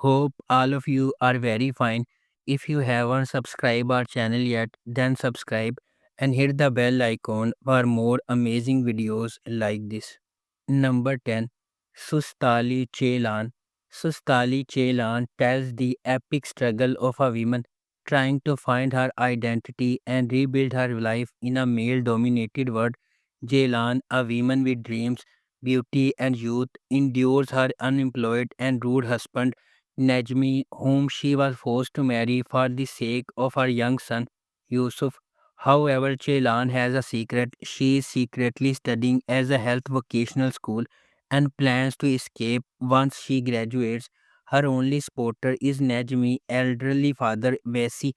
Hope all of you are very fine. If you haven't subscribed our channel yet, then subscribe and hit the bell icon for more amazing videos like this. Number 10. Sustali Chelan. Sustali Chelan tells the epic struggle of a woman trying to find her identity and rebuild her life in a male dominated world. Chelan, a woman with dreams, beauty, and youth, endures her unemployed and rude husband, Najmi, whom she was forced to marry for the sake of her young son, Yusuf. However, Chelan has a secret. She is secretly studying as a health vocational school and plans to escape once she graduates. Her only supporter is Najmi, elderly father Vesi.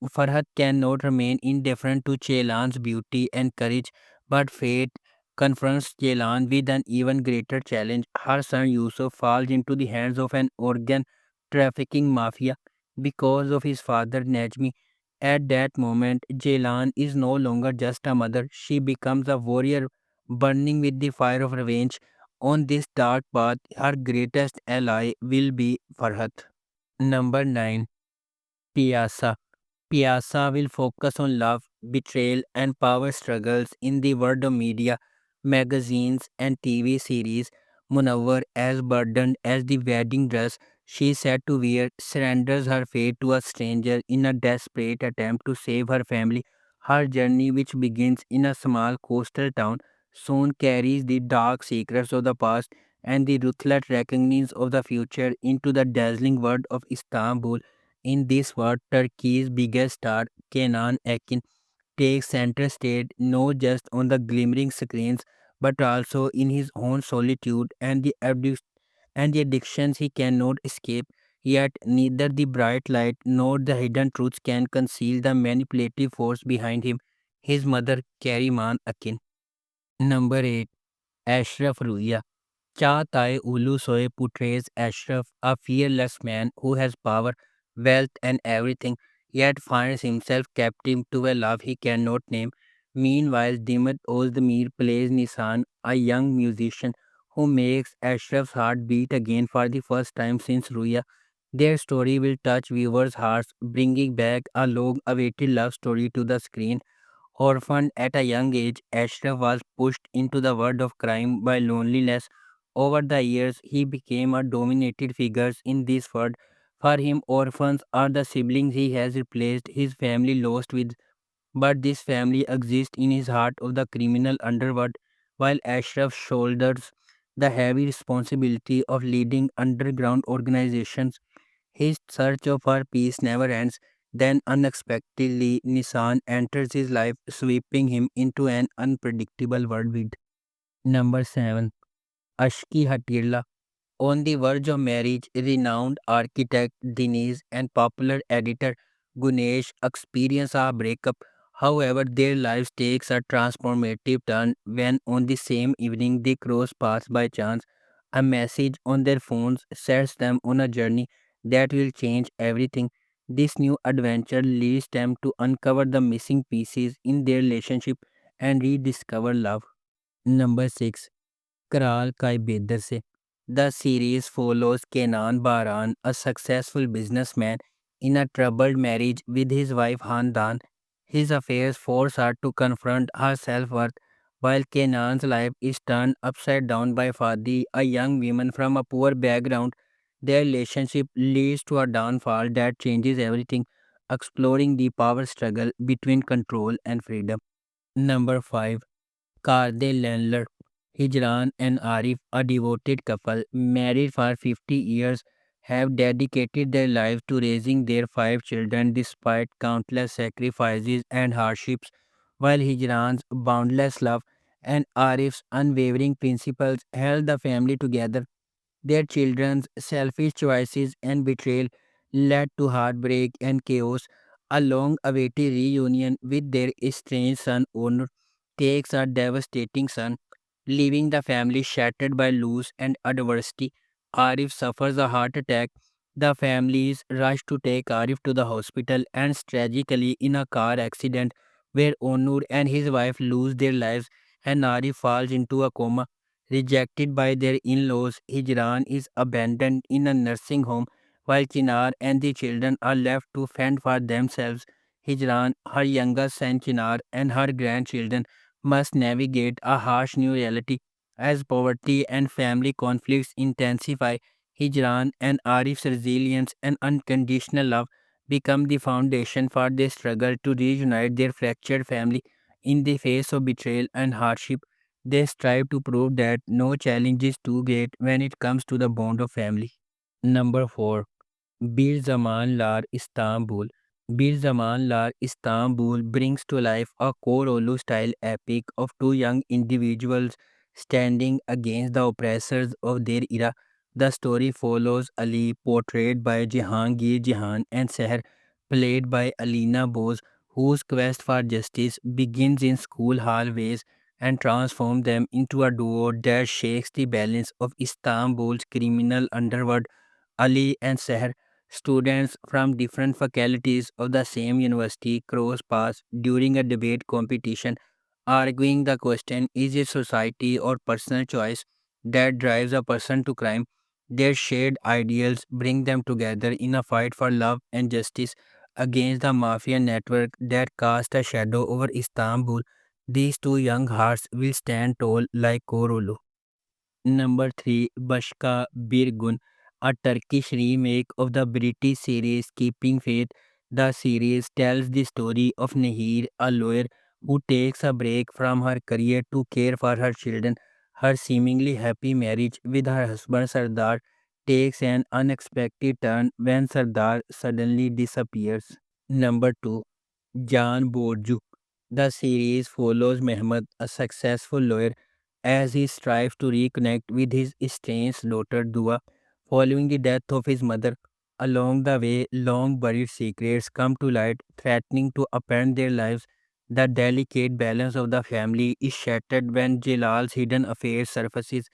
Farhat cannot remain indifferent to Chelan's beauty and courage, but fate confronts Chelan with an even greater challenge. Her son Yusuf falls into the hands of an organ trafficking mafia because of his father Najmi. At that moment, Chelan is no longer just a mother, she becomes a warrior burning with the fire of revenge. On this dark path, her greatest ally will be Farhat. Number 9. Piazza. Piazza will focus on love, betrayal, and power struggles in the world of media, magazines, and TV series. Munawar, as burdened as the wedding dress she said to wear, surrenders her fate to a stranger in a desperate attempt to save her family. Her journey, which begins in a small coastal town, soon carries the dark secrets of the past and the ruthless reckonings of the future into the dazzling world of Istanbul. In this world, Turkey's biggest star, Kenan Akin, takes center stage not just on the glimmering screens but also in his own solitude and the addictions he cannot escape. Yet neither the bright light nor the hidden truths can conceal the manipulative force behind him. His mother, Kariman Akin. Number 8. Ashraf Ruia. Chaghay Ulusoy portrays Ashraf, a fearless man who has power, wealth, and everything, yet finds himself captive to a love he cannot name. Meanwhile, Dimat Ozdemir plays Nisan, a young musician who makes Ashraf's heart beat again for the first time since Ruya. Their story will touch viewers' hearts, bringing back a long awaited love story to the screen. Orphaned at a young age, Ashraf was pushed into the world of crime by loneliness. Over the years, he became a dominated figure in this world. For him, orphans are the siblings he has replaced his family lost with, but this family exists in his heart of the criminal underworld, while Ashraf shoulders the heavy responsibility of leading underground organizations. His search for peace never ends. Then, unexpectedly, Nissan enters his life, sweeping him into an unpredictable whirlwind. Number 7. Ashki Hatirla. On the verge of marriage, renowned architect Dinesh and popular editor Gunesh experience a breakup. However, their lives takes a transformative turn when on the same evening they cross paths by chance. A message on their phones sets them on a journey that will change everything. This new adventure leads them to uncover the missing pieces in their relationship and rediscover love. Number 6. Kral Kaibeder se. The series follows Kenan Baran, a successful businessman, in a troubled marriage with his wife Handan. His affairs force her to confront her self-worth, while Kenan's life is turned upside down by Fadi, a young woman from a poor background. Their relationship leads to a downfall that changes everything, exploring the power struggle between control and freedom. Number 5. Karde Landler. Hijran and Arif, a devoted couple married for 50 years, have dedicated their lives to raising their 5 children despite countless sacrifices and hardships, while Hijran's boundless love and Arif's unwavering principles held the family together. Their children's selfish choices and betrayal led to heartbreak and chaos. A long awaited reunion with their estranged son Onur takes a devastating son, leaving the family shattered by loss and adversity. Arif suffers a heart attack. The family is rushed to take Arif to the hospital and tragically in a car accident where Onur and his wife lose their lives and Arif falls into a coma. Rejected by their in-laws, Hijran is abandoned in a nursing home while Chinar and the children are left to fend for themselves. Hijran, her youngest son Chinar, and her grandchildren must navigate a harsh new reality as poverty and family conflicts intensify. Hijran and Arif's resilience and unconditional love become the foundation for their struggle to reunite their fractured family in the face of betrayal and hardship. They strive to prove that no challenge is too great when it comes to the bond of family. Number 4. Bir Zaman Lar Istanbul. Bir Zaman Lar Istanbul brings to life a Korolu style epic of two young individuals standing against the oppressors of their era. The story follows Ali, portrayed by Jehangir Jahan, and Seher, played by Alina Bose, whose quest for justice begins in school hallways and transforms them into a duo that shakes the balance of Istanbul's criminal underworld. Ali and Seher, students from different faculties of the same university, cross paths during a debate competition, arguing the question, is it society or personal choice that drives a person to crime? Their shared ideals bring them together in a fight for love and justice against the mafia network that cast a shadow over Istanbul. These two young hearts will stand tall like Korolu. Number 3. Bashka Birgun, a Turkish remake of the British series Keeping Faith. The series tells the story of Nehir, a lawyer who takes a break from her career to care for her children. Her seemingly happy marriage with her husband Sardar takes an unexpected turn when Sardar suddenly disappears. Number 2. Jan Borju. The series follows Mehmet, a successful lawyer, as he strives to reconnect with his estranged daughter Dua following the death of his mother. Along the way, long buried secrets come to light, threatening to upend their lives. The delicate balance of the family is shattered when Jalal's hidden affair surfaces,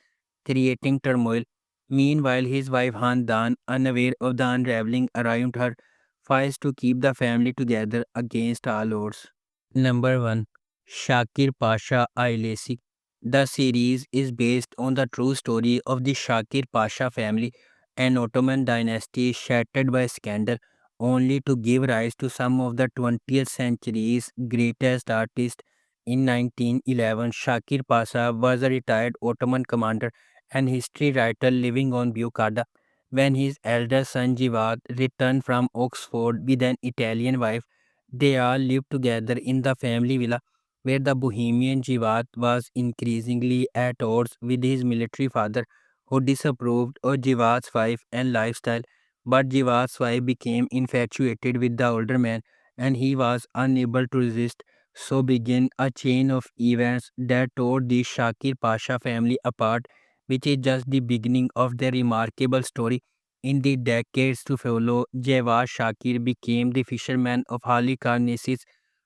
creating turmoil. Meanwhile, his wife Handan, unaware of the unraveling around her, fights to keep the family together against all odds. Number 1. Shakir Pasha Ailesi. The series is based on the true story of the Shakir Pasha family, an Ottoman dynasty shattered by scandal, only to give rise to some of the 20th century's greatest artists. In 1911, Shakir Pasha was a retired Ottoman commander and history writer living on Bucada. When his elder son Jivad returned from Oxford with an Italian wife, they all lived together in the family villa, where the Bohemian Jivat was increasingly at odds with his military father, who disapproved of Jivat's wife and lifestyle. But Jivat's wife became infatuated with the older man, and he was unable to resist. So began a chain of events that tore the Shakir Pasha family apart, which is just the beginning of their remarkable story. In the decades to follow, Jawad Shakir became the fisherman of Halikarnassus,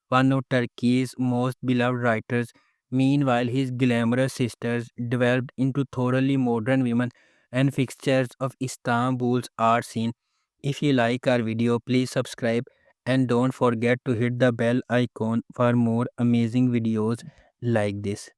one of Turkey's most beloved writers. Meanwhile, his glamorous sisters developed into thoroughly modern women and fixtures of Istanbul's art scene. If you like our video, please subscribe and don't forget to hit the bell icon for more amazing videos like this.